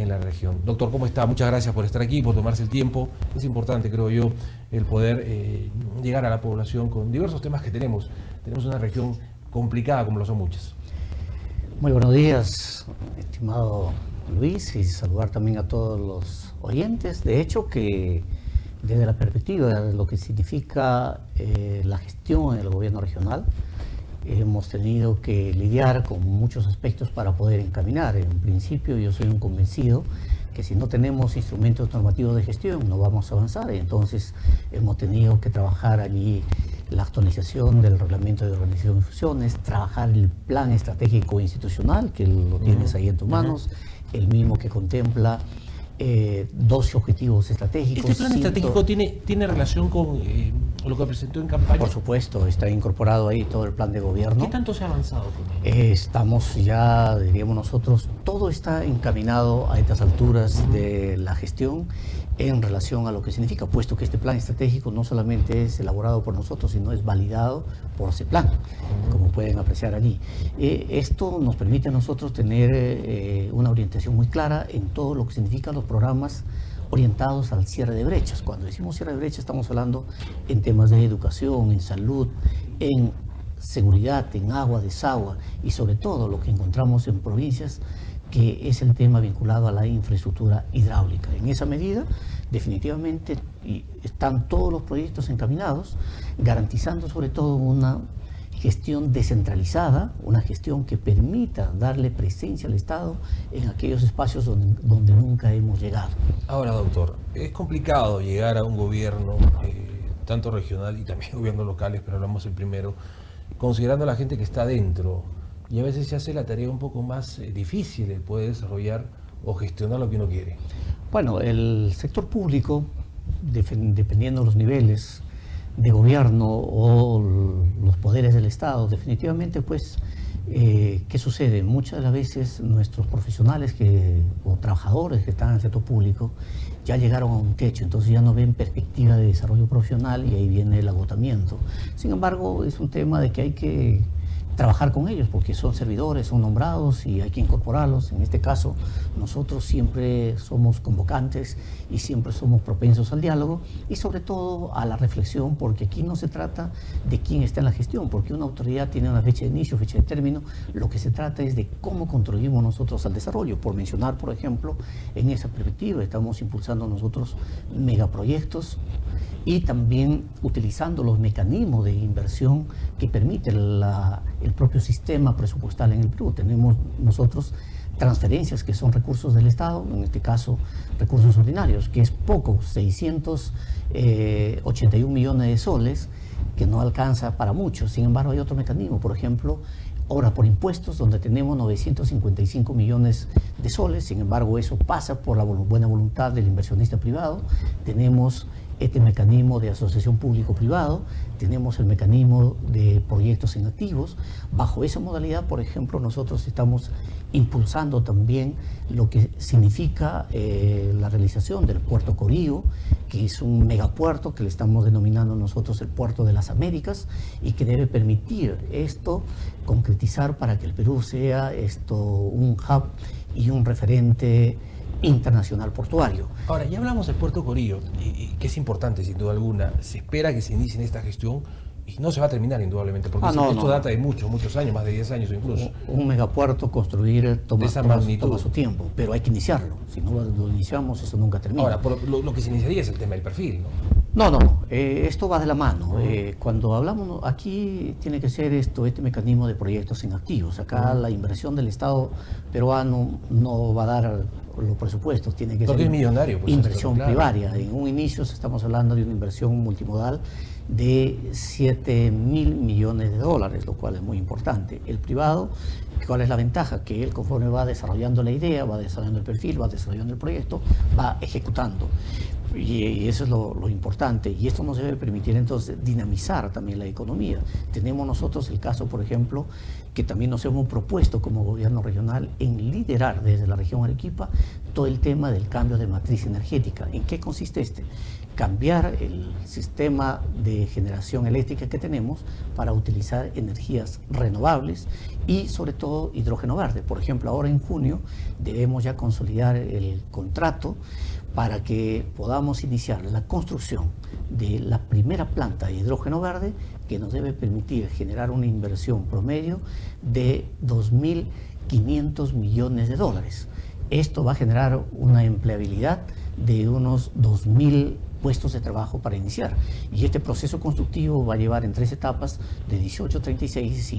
en la región. Doctor, ¿cómo está? Muchas gracias por estar aquí, por tomarse el tiempo. Es importante, creo yo, el poder llegar a la población con diversos temas que tenemos. Tenemos una región complicada, como lo son muchas. Muy buenos días, estimado Luis, y saludar también a todos los oyentes. De hecho, que desde la perspectiva de lo que significa la gestión en el gobierno regional, hemos tenido que lidiar con muchos aspectos para poder encaminar. En principio, yo soy un convencido que si no tenemos instrumentos normativos de gestión no vamos a avanzar. Entonces, hemos tenido que trabajar allí la actualización del reglamento de organización y funciones, trabajar el plan estratégico institucional, que lo tienes ahí en tus manos, el mismo que contempla 12 objetivos estratégicos. ¿Este plan estratégico tiene relación con lo que presentó en campaña? Por supuesto, está incorporado ahí todo el plan de gobierno. ¿Qué tanto se ha avanzado con él? Estamos ya, diríamos nosotros, todo está encaminado a estas alturas de la gestión en relación a lo que significa, puesto que este plan estratégico no solamente es elaborado por nosotros, sino es validado por CEPLAN, como pueden apreciar allí. Esto nos permite a nosotros tener una orientación muy clara en todo lo que significan los programas orientados al cierre de brechas. Cuando decimos cierre de brechas estamos hablando en temas de educación, en salud, en seguridad, en agua, desagüe y sobre todo lo que encontramos en provincias, que es el tema vinculado a la infraestructura hidráulica. En esa medida, definitivamente, están todos los proyectos encaminados, garantizando sobre todo una gestión descentralizada, una gestión que permita darle presencia al Estado en aquellos espacios donde nunca hemos llegado. Ahora, doctor, es complicado llegar a un gobierno, tanto regional y también gobiernos locales, pero hablamos el primero, considerando a la gente que está dentro. Y a veces se hace la tarea un poco más difícil el poder desarrollar o gestionar lo que uno quiere. Bueno, el sector público, dependiendo de los niveles de gobierno o los poderes del Estado, definitivamente, pues, ¿qué sucede? Muchas de las veces nuestros profesionales o trabajadores que están en el sector público ya llegaron a un techo, entonces ya no ven perspectiva de desarrollo profesional y ahí viene el agotamiento. Sin embargo, es un tema de que hay que trabajar con ellos porque son servidores, son nombrados y hay que incorporarlos. En este caso, nosotros siempre somos convocantes y siempre somos propensos al diálogo y sobre todo a la reflexión, porque aquí no se trata de quién está en la gestión, porque una autoridad tiene una fecha de inicio, fecha de término. Lo que se trata es de cómo contribuimos nosotros al desarrollo. Por mencionar, por ejemplo, en esa perspectiva estamos impulsando nosotros megaproyectos y también utilizando los mecanismos de inversión que permite el propio sistema presupuestal en el Perú. Tenemos nosotros transferencias que son recursos del Estado, en este caso recursos ordinarios, que es poco, 681 millones de soles, que no alcanza para mucho. Sin embargo, hay otro mecanismo, por ejemplo, obra por impuestos, donde tenemos 955 millones de soles. Sin embargo, eso pasa por la buena voluntad del inversionista privado. Tenemos este mecanismo de asociación público-privado, tenemos el mecanismo de proyectos en activos. Bajo esa modalidad, por ejemplo, nosotros estamos impulsando también lo que significa la realización del Puerto Corío, que es un megapuerto que le estamos denominando nosotros el Puerto de las Américas y que debe permitir esto concretizar para que el Perú sea un hub y un referente internacional portuario. Ahora, ya hablamos del Puerto Corío, que es importante sin duda alguna. Se espera que se inicie en esta gestión y no se va a terminar indudablemente, porque esto data de muchos años, más de 10 años incluso. Un megapuerto construir toma su tiempo, pero hay que iniciarlo. Si no lo iniciamos, eso nunca termina. Ahora, lo que se iniciaría es el tema del perfil, ¿no? No, esto va de la mano. Cuando hablamos, aquí tiene que ser este mecanismo de proyectos en activos. Acá la inversión del Estado peruano no va a dar los presupuestos, tiene que ser millonario, pues, inversión primaria. En un inicio estamos hablando de una inversión multimodal de 7.000 millones de dólares, lo cual es muy importante. El privado, ¿cuál es la ventaja? Que él, conforme va desarrollando la idea, va desarrollando el perfil, va desarrollando el proyecto, va ejecutando. Y eso es lo importante, y esto nos debe permitir entonces dinamizar también la economía. Tenemos nosotros el caso, por ejemplo, que también nos hemos propuesto como gobierno regional en liderar desde la región Arequipa todo el tema del cambio de matriz energética. ¿En qué consiste este? Cambiar el sistema de generación eléctrica que tenemos para utilizar energías renovables y sobre todo hidrógeno verde. Por ejemplo, ahora en junio debemos ya consolidar el contrato para que podamos iniciar la construcción de la primera planta de hidrógeno verde, que nos debe permitir generar una inversión promedio de 2.500 millones de dólares. Esto va a generar una empleabilidad de unos 2.000 puestos de trabajo para iniciar. Y este proceso constructivo va a llevar en 3 etapas de 18, 36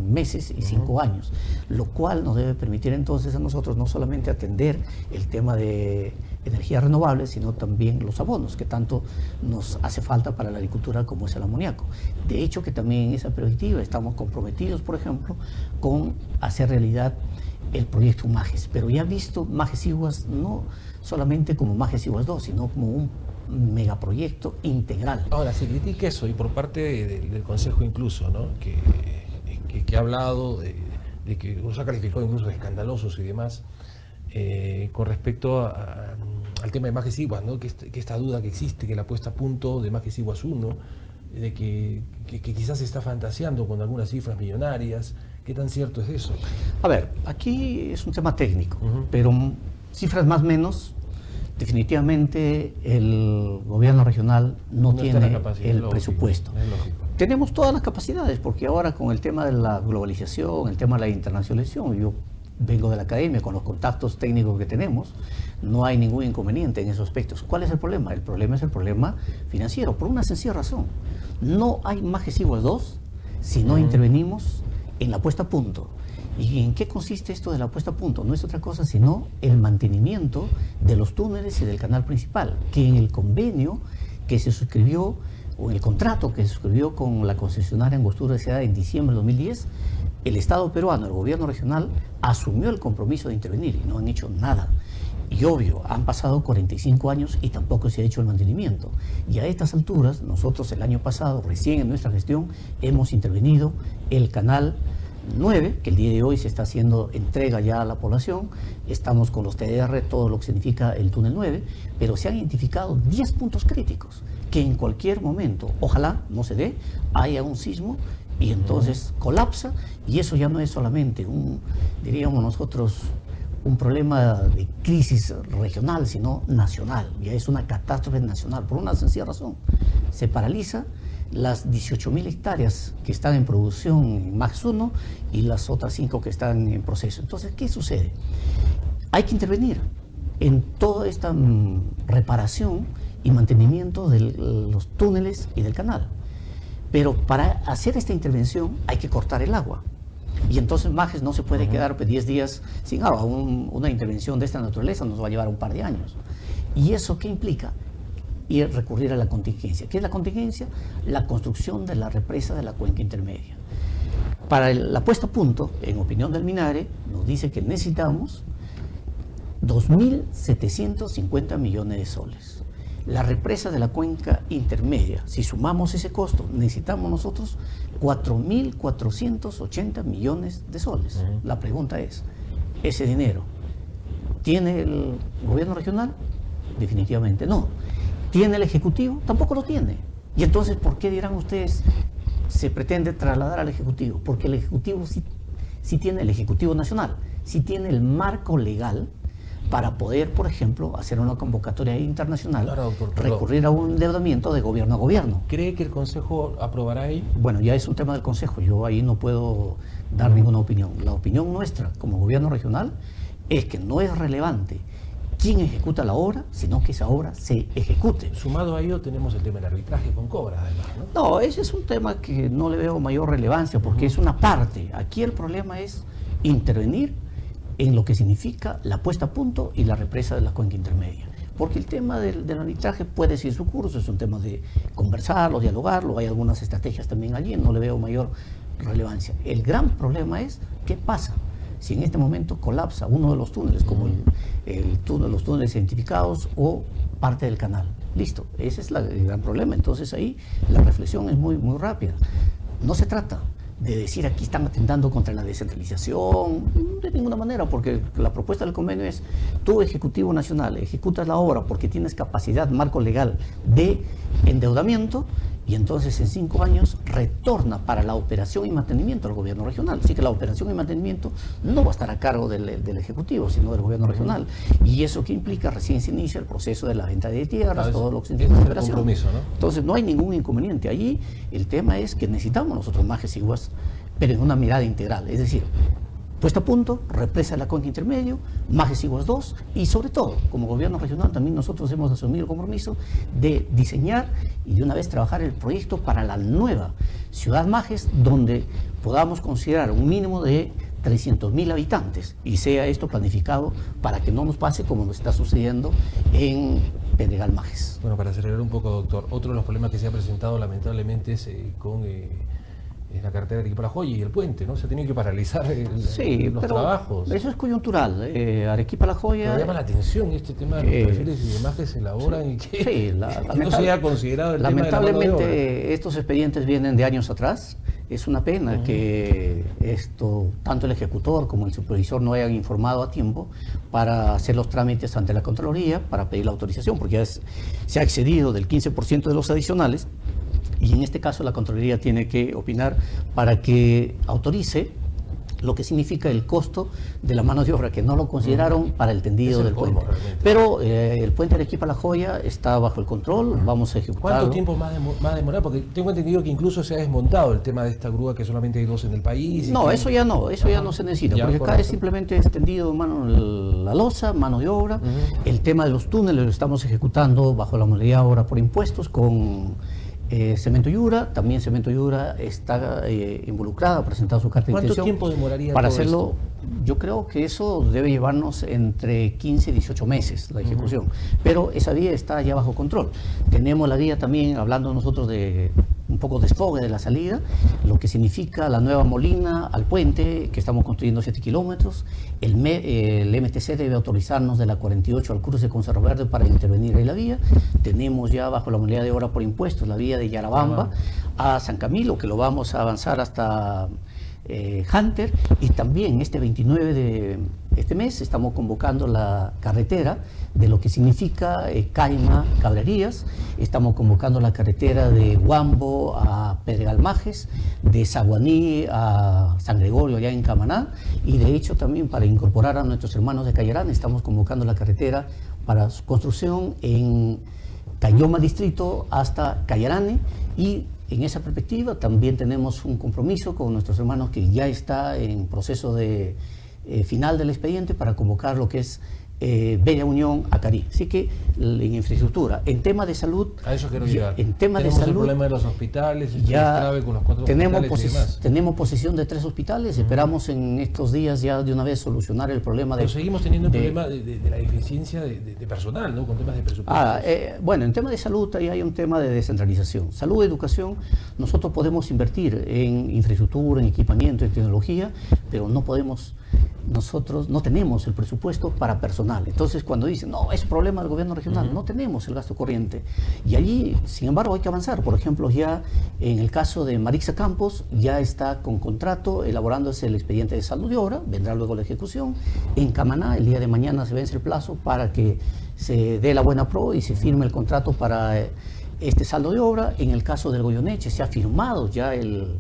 meses y 5 años, lo cual nos debe permitir entonces a nosotros no solamente atender el tema de energías renovables, sino también los abonos, que tanto nos hace falta para la agricultura como es el amoníaco. De hecho, que también en esa perspectiva estamos comprometidos, por ejemplo, con hacer realidad el proyecto MAGES, pero ya visto MAGES Iguas no solamente como MAGES Iguas 2, sino como un megaproyecto integral. Ahora, se critica eso, y por parte del Consejo incluso, ¿no? que ha hablado de que los ha calificado incluso de escandalosos y demás, con respecto al tema de MAGES Iguas, ¿no? que esta duda que existe, que la puesta a punto de MAGES Iguas 1, de que quizás se está fantaseando con algunas cifras millonarias. ¿Qué tan cierto es eso? A ver, aquí es un tema técnico, pero cifras más o menos, definitivamente el gobierno regional no tiene el presupuesto. Tenemos todas las capacidades, porque ahora con el tema de la globalización, el tema de la internacionalización, yo vengo de la academia, con los contactos técnicos que tenemos, no hay ningún inconveniente en esos aspectos. ¿Cuál es el problema? El problema es el problema financiero, por una sencilla razón. No hay MAGES Iguas 2 si no intervenimos en la puesta a punto. ¿Y en qué consiste esto de la puesta a punto? No es otra cosa sino el mantenimiento de los túneles y del canal principal, que en el convenio que se suscribió, o en el contrato que se suscribió con la concesionaria Angostura S.A. en diciembre de 2010, el Estado peruano, el gobierno regional, asumió el compromiso de intervenir y no han hecho nada. Y obvio, han pasado 45 años y tampoco se ha hecho el mantenimiento. Y a estas alturas, nosotros el año pasado, recién en nuestra gestión, hemos intervenido el canal 9, que el día de hoy se está haciendo entrega ya a la población. Estamos con los TDR, todo lo que significa el túnel 9, pero se han identificado 10 puntos críticos que en cualquier momento, ojalá no se dé, haya un sismo y entonces colapsa, y eso ya no es solamente diríamos nosotros, un problema de crisis regional, sino nacional. Ya es una catástrofe nacional, por una sencilla razón. Se paraliza las 18.000 hectáreas que están en producción en MAGES 1 y las otras 5 que están en proceso. Entonces, ¿qué sucede? Hay que intervenir en toda esta reparación y mantenimiento de los túneles y del canal. Pero para hacer esta intervención hay que cortar el agua. Y entonces MAGES no se puede quedar 10 días sin agua. Una intervención de esta naturaleza nos va a llevar un par de años. ¿Y eso qué implica? Y recurrir a la contingencia. ¿Qué es la contingencia? La construcción de la represa de la cuenca intermedia. Para la puesta a punto, en opinión del MINARE, nos dice que necesitamos 2.750 millones de soles. La represa de la cuenca intermedia, si sumamos ese costo, necesitamos nosotros 4.480 millones de soles. La pregunta es, ¿ese dinero tiene el gobierno regional? Definitivamente no. ¿Tiene el Ejecutivo? Tampoco lo tiene. Y entonces, ¿por qué dirán ustedes se pretende trasladar al Ejecutivo? Porque el Ejecutivo sí tiene, el Ejecutivo Nacional, sí tiene el marco legal para poder, por ejemplo, hacer una convocatoria internacional, recurrir a un endeudamiento de gobierno a gobierno. ¿Cree que el Consejo aprobará ahí? Bueno, ya es un tema del Consejo, yo ahí no puedo dar ninguna opinión. La opinión nuestra como gobierno regional es que no es relevante quién ejecuta la obra, sino que esa obra se ejecute. Sumado a ello tenemos el tema del arbitraje con Cobra, además, ¿no? No, ese es un tema que no le veo mayor relevancia porque es una parte. Aquí el problema es intervenir en lo que significa la puesta a punto y la represa de la cuenca intermedia. Porque el tema del arbitraje puede seguir su curso, es un tema de conversarlo, dialogarlo, hay algunas estrategias también allí, no le veo mayor relevancia. El gran problema es, ¿qué pasa si en este momento colapsa uno de los túneles, como los túneles identificados o parte del canal? Listo, ese es el gran problema. Entonces ahí la reflexión es muy rápida. No se trata de decir aquí están atentando contra la descentralización, de ninguna manera, porque la propuesta del convenio es: tú, Ejecutivo Nacional, ejecutas la obra porque tienes capacidad, marco legal de endeudamiento, y entonces en 5 años retorna para la operación y mantenimiento al gobierno regional. Así que la operación y mantenimiento no va a estar a cargo del Ejecutivo, sino del gobierno regional. ¿Y eso qué implica? Recién se inicia el proceso de la venta de tierras, todo lo que significa la operación. Compromiso, ¿no? Entonces no hay ningún inconveniente. Allí el tema es que necesitamos nosotros Majes y Guas, pero en una mirada integral. Es decir, puesta a punto, represa de la cuenca intermedio, Majes y Guas 2, y sobre todo, como gobierno regional, también nosotros hemos asumido el compromiso de diseñar y de una vez trabajar el proyecto para la nueva ciudad Majes, donde podamos considerar un mínimo de 300.000 habitantes, y sea esto planificado para que no nos pase como nos está sucediendo en Pedregal Majes. Bueno, para acelerar un poco, doctor, otro de los problemas que se ha presentado lamentablemente es con la carretera de Arequipa-La Joya y el puente, ¿no? Se ha tenido que paralizar los trabajos. Eso es coyuntural. Arequipa-La Joya... Pero llama la atención este tema de los perfiles y demás que se elaboran y que no se ha considerado el tema de la mano de obra. Lamentablemente estos expedientes vienen de años atrás. Es una pena que tanto el ejecutor como el supervisor no hayan informado a tiempo para hacer los trámites ante la Contraloría para pedir la autorización, porque ya se ha excedido del 15% de los adicionales, y en este caso la Contraloría tiene que opinar para que autorice lo que significa el costo de la mano de obra, que no lo consideraron para el tendido del puente. Pero el puente de Arequipa-La Joya está bajo el control, vamos a ejecutarlo. ¿Cuánto tiempo más demorar? Porque tengo entendido que incluso se ha desmontado el tema de esta grúa, que solamente hay 2 en el país. No, eso ya no se necesita, porque acá es simplemente extendido la losa, mano de obra. El tema de los túneles lo estamos ejecutando bajo la modalidad obra por impuestos con Cemento Yura. También Cemento Yura está involucrada, ha presentado su carta de intención. ¿Cuánto tiempo demoraría para todo hacerlo? esto? Yo creo que eso debe llevarnos entre 15 y 18 meses la ejecución, pero esa vía está ya bajo control. Tenemos la vía también, hablando nosotros de un poco de desfogue de la salida, lo que significa la nueva Molina al puente, que estamos construyendo 7 kilómetros. El MTC debe autorizarnos de la 48 al cruce con Cerro Verde para intervenir ahí la vía. Tenemos ya bajo la modalidad de obra por impuestos la vía de Yarabamba a San Camilo, que lo vamos a avanzar hasta Hunter, y también este 29 de este mes estamos convocando la carretera de lo que significa Caima Cabrerías. Estamos convocando la carretera de Huambo a Pedregal Majes, de Zaguaní a San Gregorio allá en Camaná, y de hecho también para incorporar a nuestros hermanos de Cayarán estamos convocando la carretera para su construcción en Cayoma Distrito hasta Cayarane. Y en esa perspectiva también tenemos un compromiso con nuestros hermanos que ya está en proceso de final del expediente para convocar lo que es Bella Unión a Cari. Así que en infraestructura, en tema de salud, a eso quiero llegar. En tema tenemos de salud, el problema de los hospitales, ya grave con los 4 hospitales y demás. Tenemos posesión de 3 hospitales, esperamos en estos días ya de una vez solucionar el problema. Pero seguimos teniendo el problema de la deficiencia de personal, ¿no? Con temas de presupuesto. Bueno, en tema de salud ahí hay un tema de descentralización. Salud, educación, nosotros podemos invertir en infraestructura, en equipamiento, en tecnología, pero nosotros no tenemos el presupuesto para personal. Entonces, cuando dicen, no, es problema del gobierno regional, no tenemos el gasto corriente. Y allí, sin embargo, hay que avanzar. Por ejemplo, ya en el caso de Marixa Campos, ya está con contrato, elaborándose el expediente de saldo de obra, vendrá luego la ejecución. En Camaná, el día de mañana se vence el plazo para que se dé la buena pro y se firme el contrato para este saldo de obra. En el caso del Goyoneche, se ha firmado ya el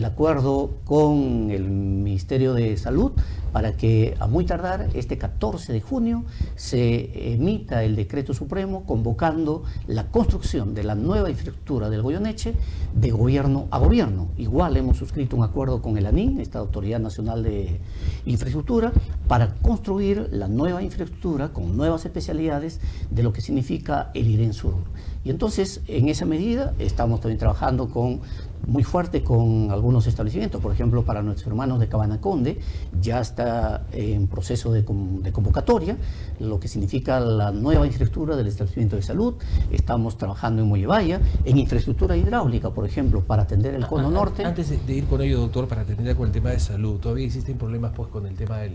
acuerdo con el Ministerio de Salud para que a muy tardar este 14 de junio se emita el decreto supremo convocando la construcción de la nueva infraestructura del Goyoneche de gobierno a gobierno. Igual hemos suscrito un acuerdo con el ANIN, esta Autoridad Nacional de Infraestructura, para construir la nueva infraestructura con nuevas especialidades de lo que significa el IREN Sur. Y entonces, en esa medida, estamos también trabajando muy fuerte con algunos establecimientos. Por ejemplo, para nuestros hermanos de Cabanaconde ya está en proceso de convocatoria, lo que significa la nueva infraestructura del establecimiento de salud. Estamos trabajando en Mollevaya, en infraestructura hidráulica, por ejemplo, para atender el cono norte. Antes de ir con ello, doctor, para terminar con el tema de salud, todavía existen problemas pues con el tema de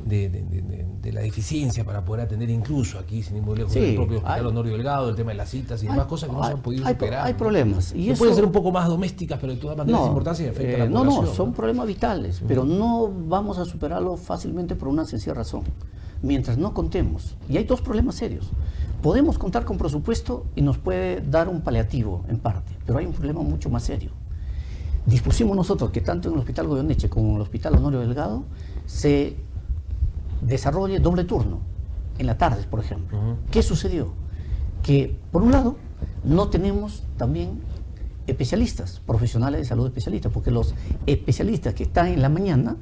de la deficiencia para poder atender incluso aquí, sin ir muy lejos, Sí, el propio Hospital Honorio Delgado, el tema de las citas y demás cosas que no se han podido superar. Hay problemas. Y que eso pueden ser un poco más domésticas, pero de todas maneras es importante y afecta a la población. No, son problemas vitales, pero no vamos a superarlo fácilmente por una sencilla razón. Mientras no contemos, y hay dos problemas serios. Podemos contar con presupuesto y nos puede dar un paliativo en parte, pero hay un problema mucho más serio. Dispusimos nosotros que tanto en el Hospital Goyeneche como en el Hospital Honorio Delgado se desarrolle doble turno, en la tarde, por ejemplo. ¿Qué sucedió? Que, por un lado, no tenemos también especialistas, profesionales de salud especialistas, porque los especialistas que están en la mañana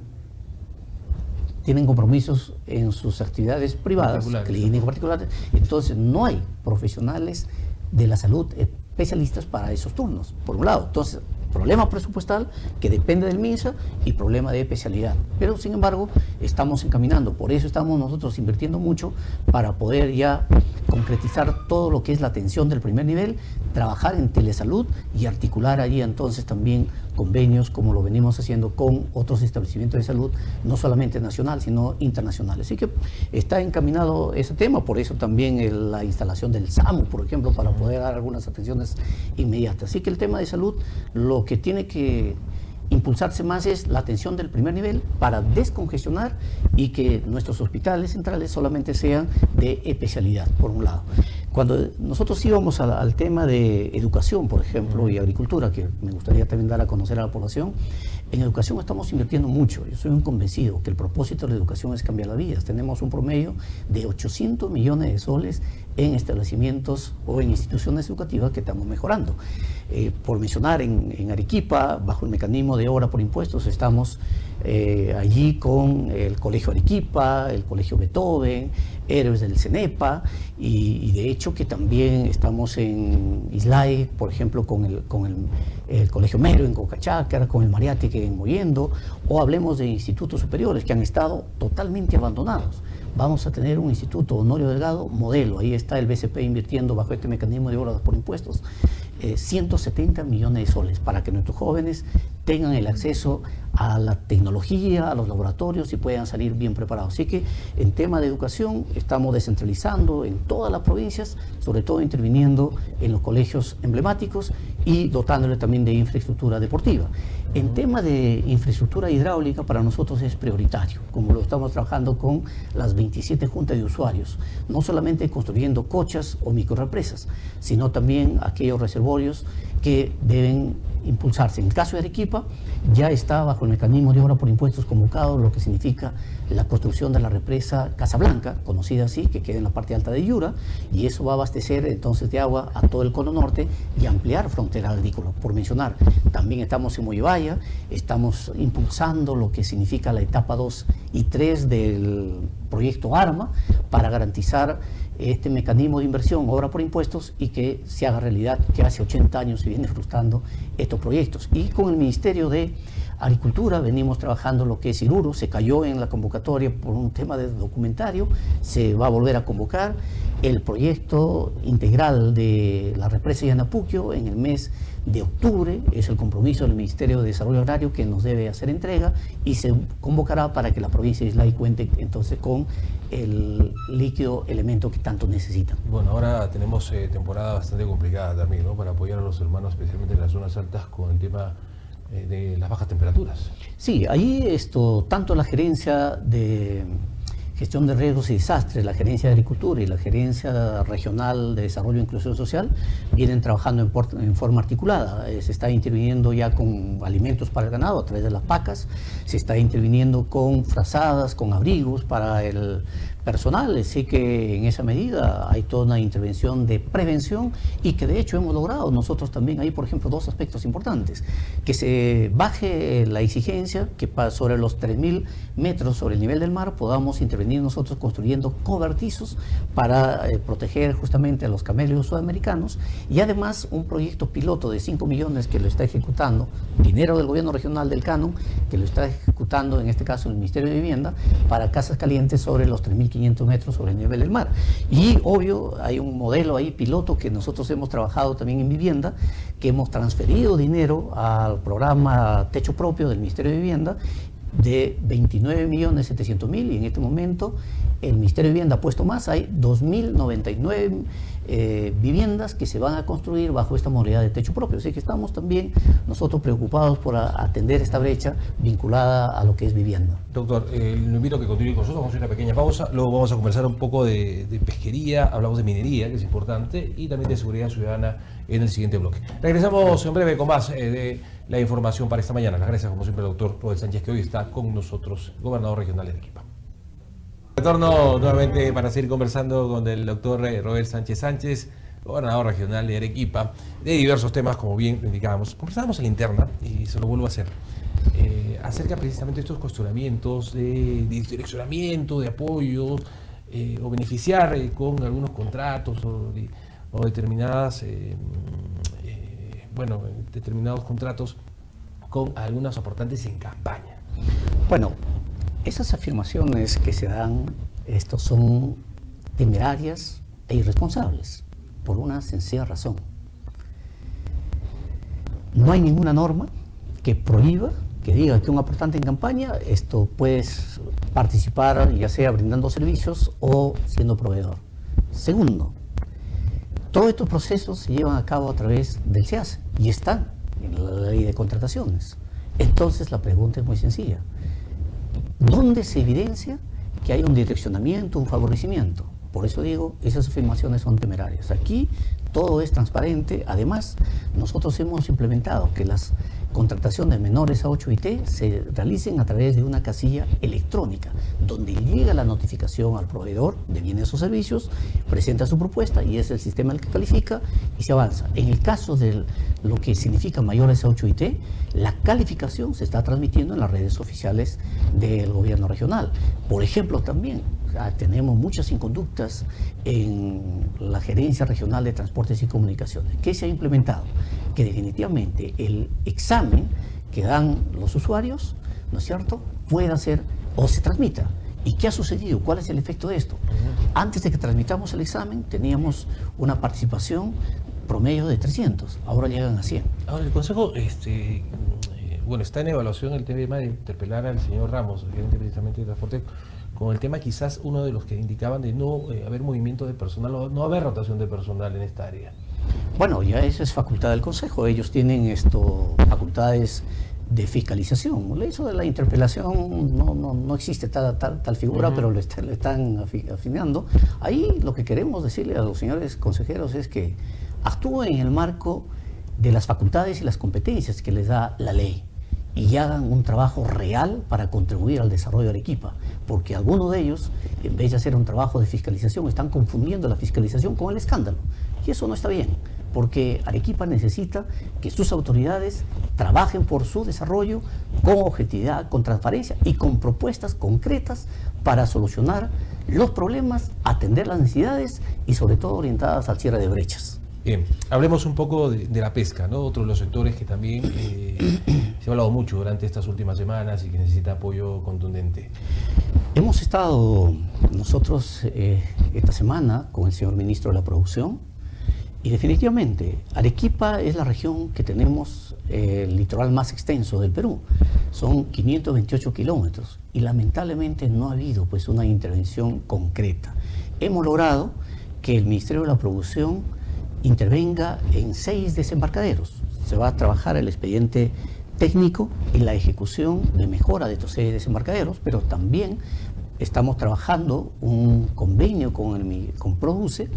tienen compromisos en sus actividades privadas, clínicas particulares, entonces no hay profesionales de la salud especialistas para esos turnos, por un lado. Entonces, problema presupuestal que depende del MINSA y problema de especialidad. Pero, sin embargo, estamos encaminando. Por eso estamos nosotros invirtiendo mucho para poder ya concretizar todo lo que es la atención del primer nivel, trabajar en telesalud y articular ahí entonces también convenios como lo venimos haciendo con otros establecimientos de salud, no solamente nacional, sino internacionales. Así que está encaminado ese tema, por eso también la instalación del SAMU, por ejemplo, para poder dar algunas atenciones inmediatas. Así que el tema de salud, lo que tiene que impulsarse más es la atención del primer nivel para descongestionar y que nuestros hospitales centrales solamente sean de especialidad, por un lado. Cuando nosotros íbamos al tema de educación, por ejemplo, y agricultura, que me gustaría también dar a conocer a la población, en educación estamos invirtiendo mucho. Yo soy un convencido que el propósito de la educación es cambiar las vidas. Tenemos un promedio de 800 millones de soles en establecimientos o en instituciones educativas que estamos mejorando. Por mencionar, en Arequipa, bajo el mecanismo de obra por impuestos, estamos allí con el Colegio Arequipa, el Colegio Beethoven, Héroes del CENEPA, y de hecho que también estamos en Islay, por ejemplo, con el Colegio Mero en Cocachacra, con el Mariátegui en Mollendo, o hablemos de institutos superiores que han estado totalmente abandonados. Vamos a tener un instituto Honorio Delgado modelo, ahí está el BCP invirtiendo bajo este mecanismo de obras por impuestos 170 millones de soles para que nuestros jóvenes tengan el acceso a la tecnología, a los laboratorios y puedan salir bien preparados. Así que en tema de educación estamos descentralizando en todas las provincias, sobre todo interviniendo en los colegios emblemáticos y dotándole también de infraestructura deportiva. En tema de infraestructura hidráulica para nosotros es prioritario, como lo estamos trabajando con las 27 juntas de usuarios, no solamente construyendo cochas o microrepresas, sino también aquellos reservorios que deben impulsarse. En el caso de Arequipa, ya está bajo el mecanismo de obra por impuestos convocado, lo que significa la construcción de la represa Casablanca, conocida así, que queda en la parte alta de Yura, y eso va a abastecer entonces de agua a todo el cono norte y ampliar frontera agrícola. Por mencionar, también estamos en Mollevaya, estamos impulsando lo que significa la etapa 2 y 3 del proyecto ARMA para garantizar este mecanismo de inversión, obra por impuestos, y que se haga realidad, que hace 80 años se viene frustrando estos proyectos. Y con el Ministerio de Agricultura venimos trabajando lo que es Iruro, se cayó en la convocatoria por un tema de documentario, se va a volver a convocar el proyecto integral de la represa Yanapuquio en el mes de octubre, es el compromiso del Ministerio de Desarrollo Agrario que nos debe hacer entrega y se convocará para que la provincia de Islay cuente entonces con el líquido elemento que tanto necesitan. Bueno, ahora tenemos temporada bastante complicada también, ¿no? Para apoyar a los hermanos, especialmente en las zonas altas, con el tema de las bajas temperaturas. Sí, ahí tanto la gerencia de gestión de riesgos y desastres, la gerencia de agricultura y la gerencia regional de desarrollo e inclusión social vienen trabajando en forma articulada. Se está interviniendo ya con alimentos para el ganado a través de las pacas, se está interviniendo con frazadas, con abrigos para el personal, así que en esa medida hay toda una intervención de prevención y que de hecho hemos logrado nosotros también ahí, por ejemplo, dos aspectos importantes: que se baje la exigencia, que sobre los 3.000 metros sobre el nivel del mar podamos intervenir nosotros construyendo cobertizos para proteger justamente a los camélidos sudamericanos, y además un proyecto piloto de 5 millones que lo está ejecutando, dinero del gobierno regional del Canon, que lo está ejecutando en este caso el Ministerio de Vivienda, para casas calientes sobre los 3.500 metros sobre el nivel del mar. Y obvio hay un modelo ahí piloto que nosotros hemos trabajado también en vivienda, que hemos transferido dinero al programa Techo Propio del Ministerio de Vivienda de 29.700.000 y en este momento el Ministerio de Vivienda ha puesto más, hay 2.099 viviendas que se van a construir bajo esta modalidad de techo propio. Así que estamos también nosotros preocupados por atender esta brecha vinculada a lo que es vivienda. Doctor, lo invito a que continúe con nosotros, vamos a hacer una pequeña pausa, luego vamos a conversar un poco de pesquería, hablamos de minería, que es importante, y también de seguridad ciudadana en el siguiente bloque. Regresamos en breve con más de la información para esta mañana. Las gracias, como siempre, al doctor Robert Sánchez, que hoy está con nosotros, gobernador regional de Arequipa. Retorno nuevamente para seguir conversando con el doctor Robert Sánchez, gobernador regional de Arequipa, de diversos temas, como bien lo indicábamos. Conversábamos en la interna, y se lo vuelvo a hacer, acerca precisamente de estos cuestionamientos de direccionamiento, de apoyos, o beneficiar con algunos contratos o determinadas, determinados contratos con algunos aportantes en campaña. Bueno, esas afirmaciones que se dan, estos son temerarias e irresponsables, por una sencilla razón. No hay ninguna norma que prohíba, que diga que un aportante en campaña, esto puedes participar ya sea brindando servicios o siendo proveedor. Segundo, todos estos procesos se llevan a cabo a través del SEACE y están en la ley de contrataciones. Entonces la pregunta es muy sencilla. ¿Dónde se evidencia que hay un direccionamiento, un favorecimiento? Por eso digo, esas afirmaciones son temerarias. Aquí todo es transparente. Además, nosotros hemos implementado que las contrataciones menores a 8 IT se realicen a través de una casilla electrónica, donde llega la notificación al proveedor de bienes o servicios, presenta su propuesta y es el sistema el que califica y se avanza. En el caso de lo que significa mayores a 8 IT, la calificación se está transmitiendo en las redes oficiales del gobierno regional. Por ejemplo, también tenemos muchas inconductas en la Gerencia Regional de Transportes y Comunicaciones. ¿Qué se ha implementado? Que definitivamente el examen que dan los usuarios, ¿no es cierto?, pueda ser o se transmita. ¿Y qué ha sucedido? ¿Cuál es el efecto de esto? Antes de que transmitamos el examen teníamos una participación promedio de 300, ahora llegan a 100. Ahora, el Consejo está en evaluación el tema de interpelar al señor Ramos, el gerente precisamente de transporte, con el tema quizás uno de los que indicaban de no haber movimiento de personal o no haber rotación de personal en esta área. Bueno, ya eso es facultad del Consejo. Ellos tienen facultades de fiscalización. Eso de la interpelación no existe tal figura, pero le están afinando. Ahí lo que queremos decirle a los señores consejeros es que actúen en el marco de las facultades y las competencias que les da la ley y hagan un trabajo real para contribuir al desarrollo de Arequipa, porque algunos de ellos, en vez de hacer un trabajo de fiscalización, están confundiendo la fiscalización con el escándalo. Y eso no está bien, porque Arequipa necesita que sus autoridades trabajen por su desarrollo con objetividad, con transparencia y con propuestas concretas para solucionar los problemas, atender las necesidades y sobre todo orientadas al cierre de brechas. Bien, hablemos un poco de la pesca, ¿no? Otro de los sectores que también se ha hablado mucho durante estas últimas semanas y que necesita apoyo contundente. Hemos estado nosotros esta semana con el señor ministro de la Producción y definitivamente Arequipa es la región que tenemos el litoral más extenso del Perú. Son 528 kilómetros y lamentablemente no ha habido pues una intervención concreta. Hemos logrado que el Ministerio de la Producción intervenga en 6 desembarcaderos. Se va a trabajar el expediente técnico y la ejecución de mejora de estos 6 desembarcaderos, pero también estamos trabajando un convenio con Produce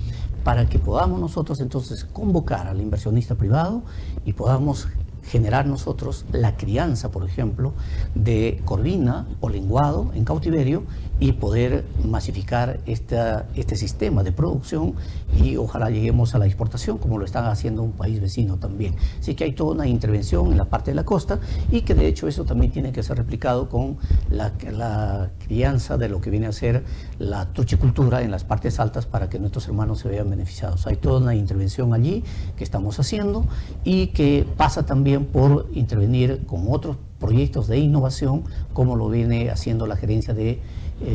para que podamos nosotros entonces convocar al inversionista privado y podamos generar nosotros la crianza, por ejemplo, de corvina o lenguado en cautiverio y poder masificar este sistema de producción y ojalá lleguemos a la exportación como lo están haciendo un país vecino también. Así que hay toda una intervención en la parte de la costa y que de hecho eso también tiene que ser replicado con la crianza de lo que viene a ser la truchicultura en las partes altas para que nuestros hermanos se vean beneficiados. Hay toda una intervención allí que estamos haciendo y que pasa también por intervenir con otros proyectos de innovación como lo viene haciendo la gerencia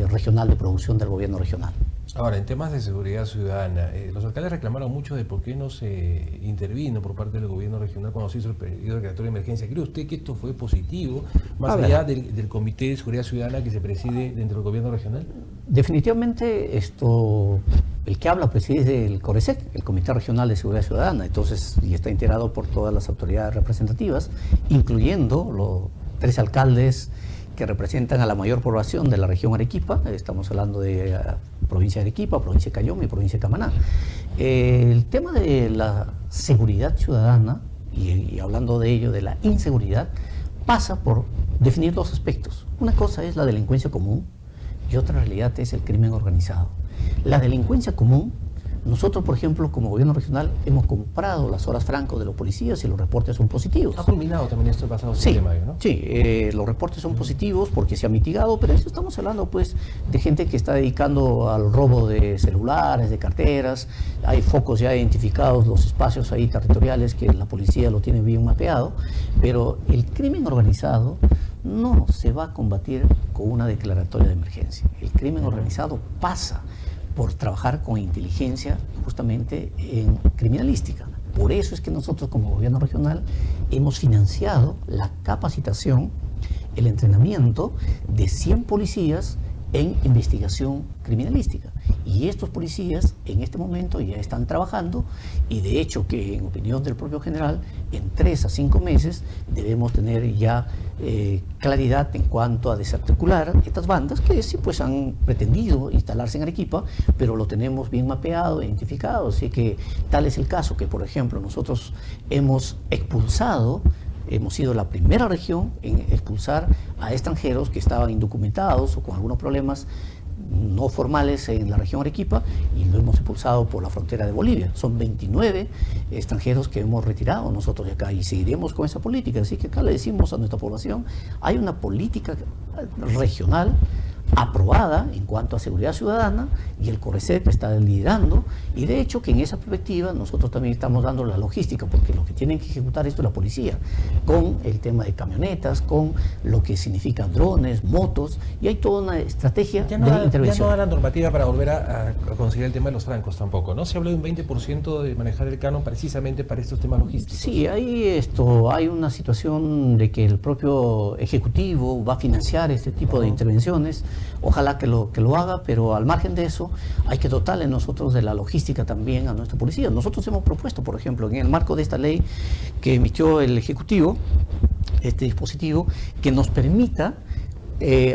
regional de producción del gobierno regional. Ahora, en temas de seguridad ciudadana, los alcaldes reclamaron mucho de por qué no se intervino por parte del gobierno regional cuando se hizo el periodo declaratorio de emergencia. ¿Cree usted que esto fue positivo, más allá del Comité de Seguridad Ciudadana que se preside dentro del gobierno regional? Definitivamente el que habla preside el CORESEC, el Comité Regional de Seguridad Ciudadana, entonces, y está integrado por todas las autoridades representativas, incluyendo los 3 alcaldes que representan a la mayor población de la región Arequipa. Estamos hablando de provincia de Arequipa, provincia de Cayón y provincia de Camaná. El tema de la seguridad ciudadana, y hablando de ello, de la inseguridad, pasa por definir 2 aspectos. Una cosa es la delincuencia común y otra realidad es el crimen organizado. La delincuencia común, nosotros, por ejemplo, como gobierno regional, hemos comprado las horas franco de los policías y los reportes son positivos. Ha culminado también esto el pasado 7 de mayo, ¿no? Sí, los reportes son positivos porque se ha mitigado, pero eso estamos hablando pues de gente que está dedicando al robo de celulares, de carteras. Hay focos ya identificados, los espacios ahí territoriales que la policía lo tiene bien mapeado, pero el crimen organizado no se va a combatir con una declaratoria de emergencia. El crimen organizado pasa por trabajar con inteligencia justamente en criminalística. Por eso es que nosotros como gobierno regional hemos financiado la capacitación, el entrenamiento de 100 policías en investigación criminalística. Y estos policías en este momento ya están trabajando y de hecho que en opinión del propio general, en 3 a 5 meses debemos tener ya claridad en cuanto a desarticular estas bandas que sí pues han pretendido instalarse en Arequipa, pero lo tenemos bien mapeado, identificado. Así que tal es el caso que, por ejemplo, nosotros hemos expulsado, hemos sido la primera región en expulsar a extranjeros que estaban indocumentados o con algunos problemas no formales en la región Arequipa, y lo hemos expulsado por la frontera de Bolivia. Son 29 extranjeros que hemos retirado nosotros de acá y seguiremos con esa política. Así que acá le decimos a nuestra población, hay una política regional aprobada en cuanto a seguridad ciudadana y el CORESEP está liderando, y de hecho que en esa perspectiva nosotros también estamos dando la logística, porque lo que tienen que ejecutar esto es la policía, con el tema de camionetas, con lo que significa drones, motos, y hay toda una estrategia de intervención. Ya no da la normativa para volver a considerar el tema de los francos tampoco, ¿no? Se habló de un 20% de manejar el canon precisamente para estos temas logísticos. Sí, hay una situación de que el propio Ejecutivo va a financiar este tipo de intervenciones. Ojalá que lo haga, pero al margen de eso hay que dotarle nosotros de la logística también a nuestra policía. Nosotros hemos propuesto, por ejemplo, en el marco de esta ley que emitió el Ejecutivo, este dispositivo que nos permita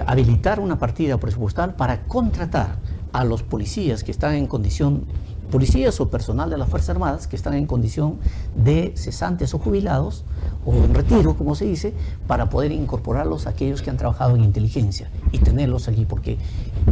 habilitar una partida presupuestal para contratar a los policías que están en condición, policías o personal de las Fuerzas Armadas que están en condición de cesantes o jubilados o en retiro, como se dice, para poder incorporarlos a aquellos que han trabajado en inteligencia y tenerlos allí, porque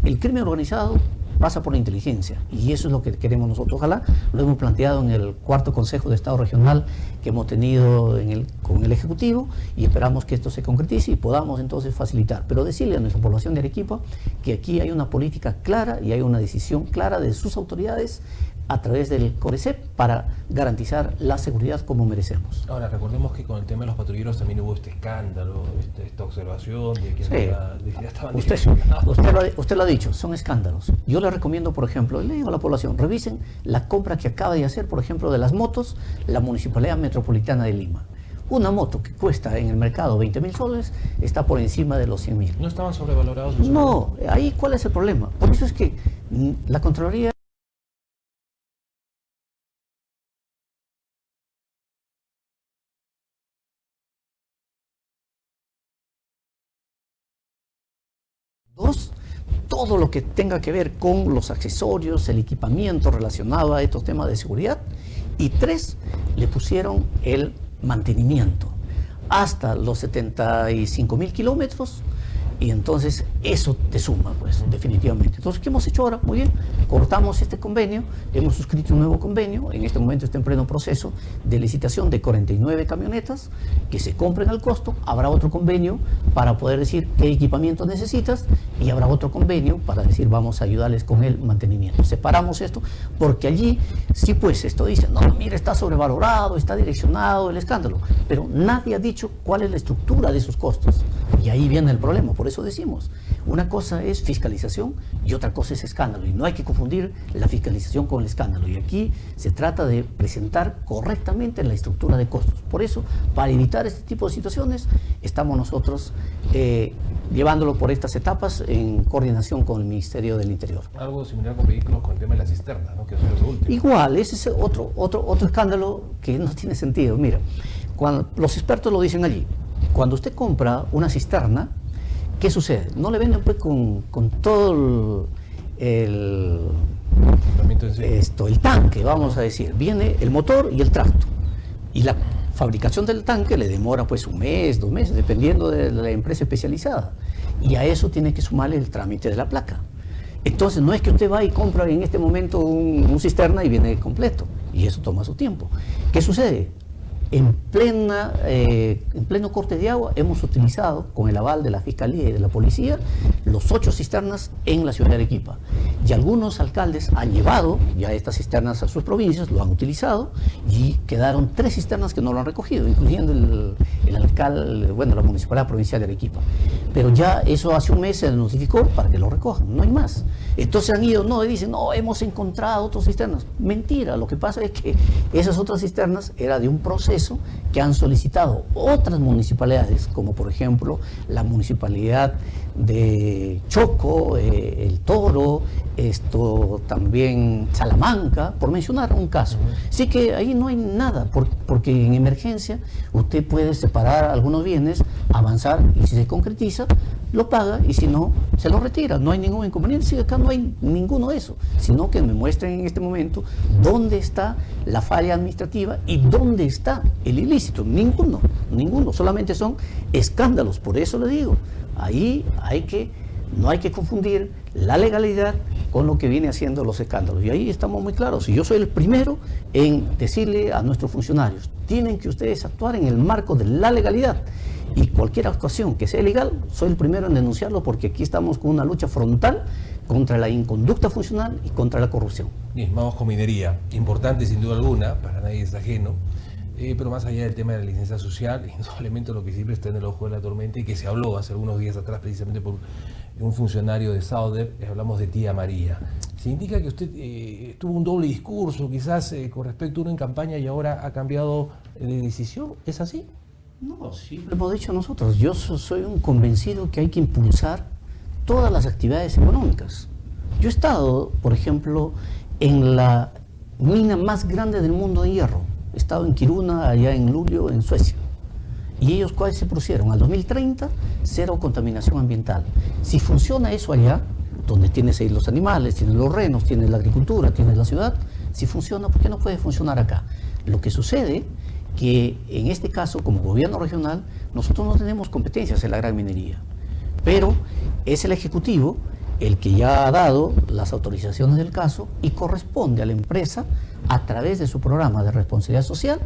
el crimen organizado pasa por la inteligencia y eso es lo que queremos nosotros. Ojalá lo hemos planteado en el 4º Consejo de Estado Regional que hemos tenido con el Ejecutivo, y esperamos que esto se concretice y podamos entonces facilitar. Pero decirle a nuestra población de Arequipa que aquí hay una política clara y hay una decisión clara de sus autoridades a través del CORESEP para garantizar la seguridad como merecemos. Ahora, recordemos que con el tema de los patrulleros también hubo este escándalo, esta observación de que ya estaban usted lo ha dicho, son escándalos. Yo le recomiendo, por ejemplo, le digo a la población, revisen la compra que acaba de hacer, por ejemplo, de las motos, la Municipalidad Metropolitana de Lima. Una moto que cuesta en el mercado 20.000 soles está por encima de los 100.000. ¿No estaban sobrevalorados? No, ahí ¿cuál es el problema? Por eso es que la Contraloría todo lo que tenga que ver con los accesorios, el equipamiento relacionado a estos temas de seguridad, y 3, le pusieron el mantenimiento hasta los 75.000 kilómetros, y entonces eso te suma, pues, definitivamente. Entonces, ¿qué hemos hecho ahora? Muy bien, cortamos este convenio, hemos suscrito un nuevo convenio, en este momento está en pleno proceso de licitación de 49 camionetas que se compren al costo, habrá otro convenio para poder decir qué equipamiento necesitas, y habrá otro convenio para decir vamos a ayudarles con el mantenimiento. Separamos esto porque allí sí, pues, esto dice, no, mira, está sobrevalorado, está direccionado el escándalo, pero nadie ha dicho cuál es la estructura de esos costos, y ahí viene el problema. Por eso decimos, una cosa es fiscalización y otra cosa es escándalo, y no hay que confundir la fiscalización con el escándalo, y aquí se trata de presentar correctamente la estructura de costos. Por eso, para evitar este tipo de situaciones, estamos nosotros llevándolo por estas etapas en coordinación con el Ministerio del Interior. Algo similar con vehículos con el tema de la cisterna, ¿no? Que eso es lo último. Igual, ese es otro escándalo que no tiene sentido. Mira, cuando los expertos lo dicen allí, cuando usted compra una cisterna, ¿qué sucede? No le venden pues con todo el tanque, vamos a decir. Viene el motor y el tracto. Y la fabricación del tanque le demora pues 1 mes, 2 meses, dependiendo de la empresa especializada. Y a eso tiene que sumarle el trámite de la placa. Entonces no es que usted va y compra en este momento un cisterna y viene completo. Y eso toma su tiempo. ¿Qué sucede? En pleno corte de agua hemos utilizado, con el aval de la Fiscalía y de la Policía, los 8 cisternas en la ciudad de Arequipa. Y algunos alcaldes han llevado ya estas cisternas a sus provincias, lo han utilizado, y quedaron 3 cisternas que no lo han recogido, incluyendo el alcalde, bueno, la Municipalidad Provincial de Arequipa. Pero ya eso hace 1 mes se notificó para que lo recojan, no hay más. Entonces han ido, no, y dicen, no, hemos encontrado otras cisternas. Mentira, lo que pasa es que esas otras cisternas era de un proceso que han solicitado otras municipalidades, como por ejemplo la municipalidad de Choco, El Toro, también Salamanca, por mencionar un caso. Así que ahí no hay nada, porque en emergencia usted puede separar algunos bienes, avanzar, y si se concretiza, lo paga, y si no, se lo retira. No hay ningún inconveniente. Sí, acá no hay ninguno de eso, sino que me muestren en este momento dónde está la falla administrativa y dónde está el ilícito. Ninguno, solamente son escándalos. Por eso le digo, ahí no hay que confundir la legalidad con lo que viene haciendo los escándalos. Y ahí estamos muy claros. Y yo soy el primero en decirle a nuestros funcionarios, tienen que ustedes actuar en el marco de la legalidad. Y cualquier actuación que sea ilegal, soy el primero en denunciarlo, porque aquí estamos con una lucha frontal contra la inconducta funcional y contra la corrupción. Bien, vamos con minería. Importante sin duda alguna, para nadie es ajeno. Pero más allá del tema de la licencia social, indudablemente lo que siempre está en el ojo de la tormenta, y que se habló hace algunos días atrás precisamente por un funcionario de Sauder, hablamos de Tía María. Se indica que usted tuvo un doble discurso, quizás con respecto a uno en campaña, y ahora ha cambiado de decisión. ¿Es así? No, siempre hemos dicho nosotros, yo soy un convencido que hay que impulsar todas las actividades económicas. Yo he estado, por ejemplo, en la mina más grande del mundo de hierro. He estado en Kiruna, allá en Luleå, en Suecia. ¿Y ellos cuáles se pusieron? Al 2030, 0 contaminación ambiental. Si funciona eso allá, donde tienes ahí los animales, tienes los renos, tienes la agricultura, tienes la ciudad, si funciona, ¿por qué no puede funcionar acá? Lo que sucede que en este caso, como gobierno regional, nosotros no tenemos competencias en la gran minería, pero es el Ejecutivo el que ya ha dado las autorizaciones del caso, y corresponde a la empresa, a través de su programa de responsabilidad social,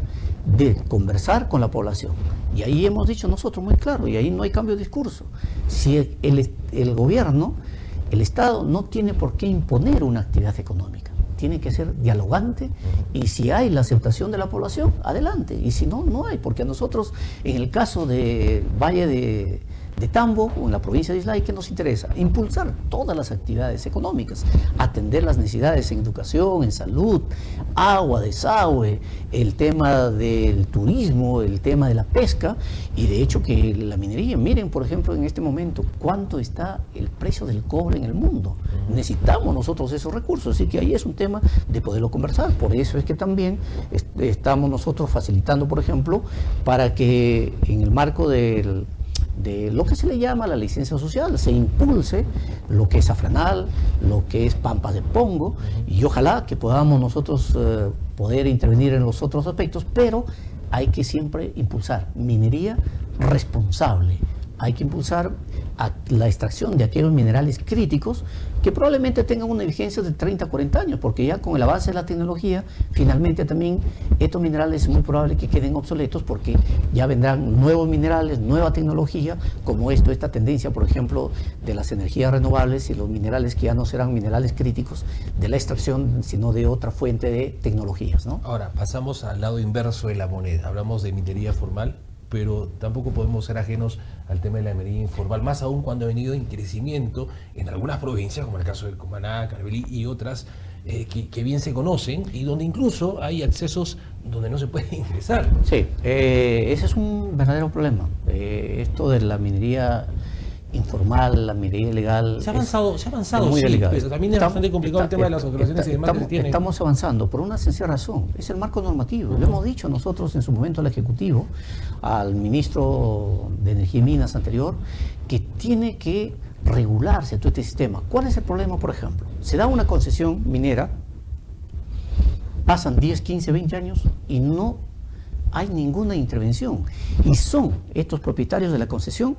de conversar con la población. Y ahí hemos dicho nosotros muy claro, y ahí no hay cambio de discurso. Si el gobierno, el Estado, no tiene por qué imponer una actividad económica, tiene que ser dialogante, y si hay la aceptación de la población, adelante, y si no, no hay, porque a nosotros, en el caso del Valle de Tambo, o en la provincia de Islay, ¿qué nos interesa? Impulsar todas las actividades económicas, atender las necesidades en educación, en salud, agua, desagüe, el tema del turismo, el tema de la pesca, y de hecho que la minería, miren por ejemplo en este momento cuánto está el precio del cobre en el mundo. Necesitamos nosotros esos recursos, así que ahí es un tema de poderlo conversar. Por eso es que también estamos nosotros facilitando, por ejemplo, para que en el marco de lo que se le llama la licencia social, se impulse lo que es Afranal, lo que es Pampas de Pongo, y ojalá que podamos nosotros poder intervenir en los otros aspectos, pero hay que siempre impulsar minería responsable. Hay que impulsar a la extracción de aquellos minerales críticos que probablemente tengan una vigencia de 30 a 40 años, porque ya con el avance de la tecnología, finalmente también estos minerales es muy probable que queden obsoletos, porque ya vendrán nuevos minerales, nueva tecnología, como esta tendencia, por ejemplo, de las energías renovables y los minerales que ya no serán minerales críticos de la extracción, sino de otra fuente de tecnologías, ¿no? Ahora, pasamos al lado inverso de la moneda. Hablamos de minería formal, pero tampoco podemos ser ajenos al tema de la minería informal, más aún cuando ha venido en crecimiento en algunas provincias, como el caso de Cumaná, Carabalí y otras, que bien se conocen y donde incluso hay accesos donde no se puede ingresar. Sí, ese es un verdadero problema. Esto de la minería informal, la minería ilegal. Se ha avanzado, muy sí, delicado. pero también es bastante complicado el tema de las observaciones y demás que se tienen. Estamos avanzando por una sencilla razón, es el marco normativo. Le hemos dicho nosotros en su momento al Ejecutivo, al ministro de Energía y Minas anterior, que tiene que regularse todo este sistema. ¿Cuál es el problema, por ejemplo? Se da una concesión minera, pasan 10, 15, 20 años y no hay ninguna intervención. Y son estos propietarios de la concesión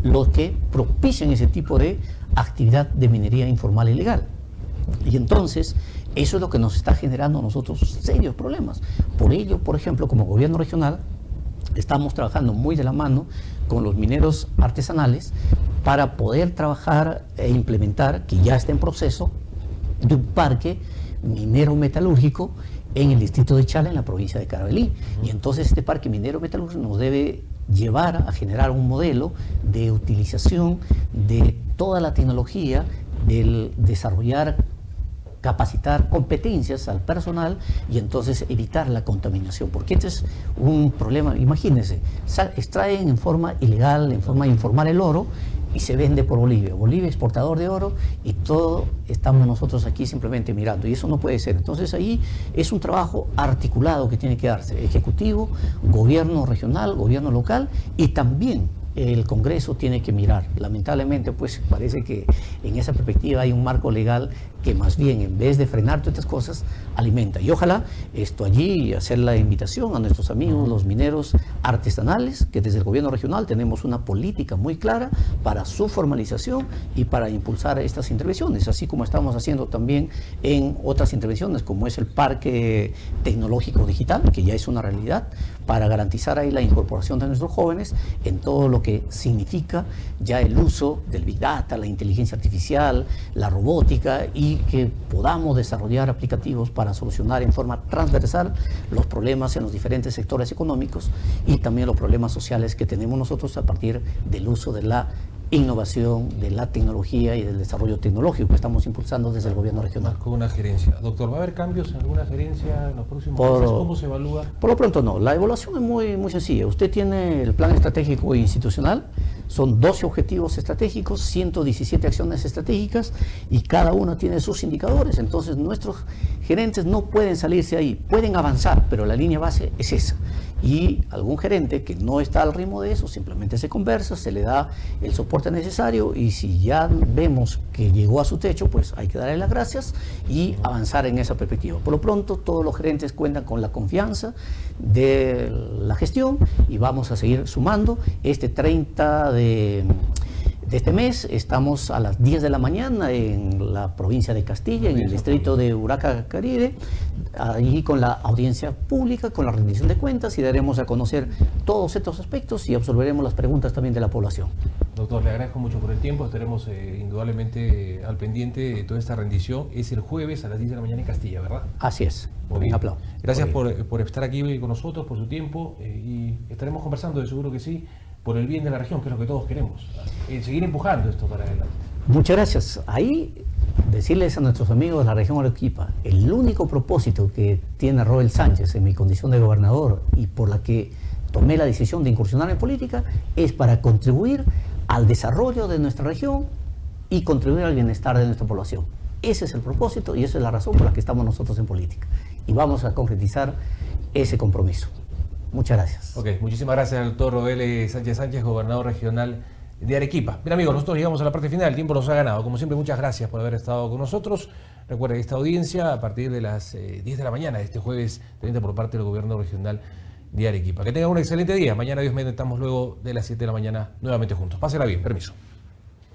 los que propician ese tipo de actividad de minería informal e ilegal. Y entonces, eso es lo que nos está generando a nosotros serios problemas. Por ello, por ejemplo, como gobierno regional, estamos trabajando muy de la mano con los mineros artesanales para poder trabajar e implementar, que ya está en proceso, de un parque minero metalúrgico en el distrito de Chala, en la provincia de Carabalí. Y entonces este parque minero metalúrgico nos debe llevar a generar un modelo de utilización de toda la tecnología, del desarrollar, capacitar competencias al personal y entonces evitar la contaminación, porque este es un problema. Imagínense, extraen en forma ilegal, en forma informal el oro y se vende por Bolivia. Bolivia exportador de oro y todo estamos nosotros aquí simplemente mirando, y eso no puede ser. Entonces ahí es un trabajo articulado que tiene que darse, ejecutivo, gobierno regional, gobierno local, y también el Congreso tiene que mirar. Lamentablemente, pues parece que en esa perspectiva hay un marco legal que más bien, en vez de frenar todas estas cosas, alimenta. Y ojalá esto allí, hacer la invitación a nuestros amigos, los mineros artesanales, que desde el gobierno regional tenemos una política muy clara para su formalización y para impulsar estas intervenciones, así como estamos haciendo también en otras intervenciones, como es el Parque Tecnológico Digital, que ya es una realidad, para garantizar ahí la incorporación de nuestros jóvenes en todo lo que significa ya el uso del Big Data, la inteligencia artificial, la robótica, y que podamos desarrollar aplicativos para solucionar en forma transversal los problemas en los diferentes sectores económicos y también los problemas sociales que tenemos nosotros a partir del uso de la innovación, de la tecnología y del desarrollo tecnológico que estamos impulsando desde el gobierno regional. Con una gerencia. Doctor, ¿va a haber cambios en alguna gerencia en los próximos meses? ¿Cómo se evalúa? Por lo pronto no. La evaluación es muy sencilla. Usted tiene el plan estratégico institucional, son 12 objetivos estratégicos, 117 acciones estratégicas y cada una tiene sus indicadores. Entonces nuestros gerentes no pueden salirse ahí, pueden avanzar, pero la línea base es esa. Y algún gerente que no está al ritmo de eso, simplemente se conversa, se le da el soporte necesario, y si ya vemos que llegó a su techo, pues hay que darle las gracias y avanzar en esa perspectiva. Por lo pronto, todos los gerentes cuentan con la confianza de la gestión y vamos a seguir sumando. Este 30 de este mes estamos a las 10 de la mañana en la provincia de Castilla, en el distrito de Uraca, Caribe, allí con la audiencia pública, con la rendición de cuentas, y daremos a conocer todos estos aspectos y absolveremos las preguntas también de la población. Doctor, le agradezco mucho por el tiempo, estaremos indudablemente al pendiente de toda esta rendición. Es el jueves a las 10 de la mañana en Castilla, ¿verdad? Así es. Un aplauso. Gracias por estar aquí con nosotros, por su tiempo, y estaremos conversando, de seguro que sí, por el bien de la región, que es lo que todos queremos. Seguir empujando esto para adelante. Muchas gracias. Ahí decirles a nuestros amigos de la región Arequipa, el único propósito que tiene Roel Sánchez en mi condición de gobernador y por la que tomé la decisión de incursionar en política, es para contribuir al desarrollo de nuestra región y contribuir al bienestar de nuestra población. Ese es el propósito y esa es la razón por la que estamos nosotros en política. Y vamos a concretizar ese compromiso. Muchas gracias. Ok, muchísimas gracias al doctor Roel Sánchez, gobernador regional de Arequipa. Bien, amigos, nosotros llegamos a la parte final, el tiempo nos ha ganado. Como siempre, muchas gracias por haber estado con nosotros. Recuerden esta audiencia a partir de las 10 de la mañana de este jueves 30 por parte del gobierno regional de Arequipa. Que tengan un excelente día. Mañana, Dios mediante, estamos luego de las 7 de la mañana nuevamente juntos. Pásenla bien, permiso.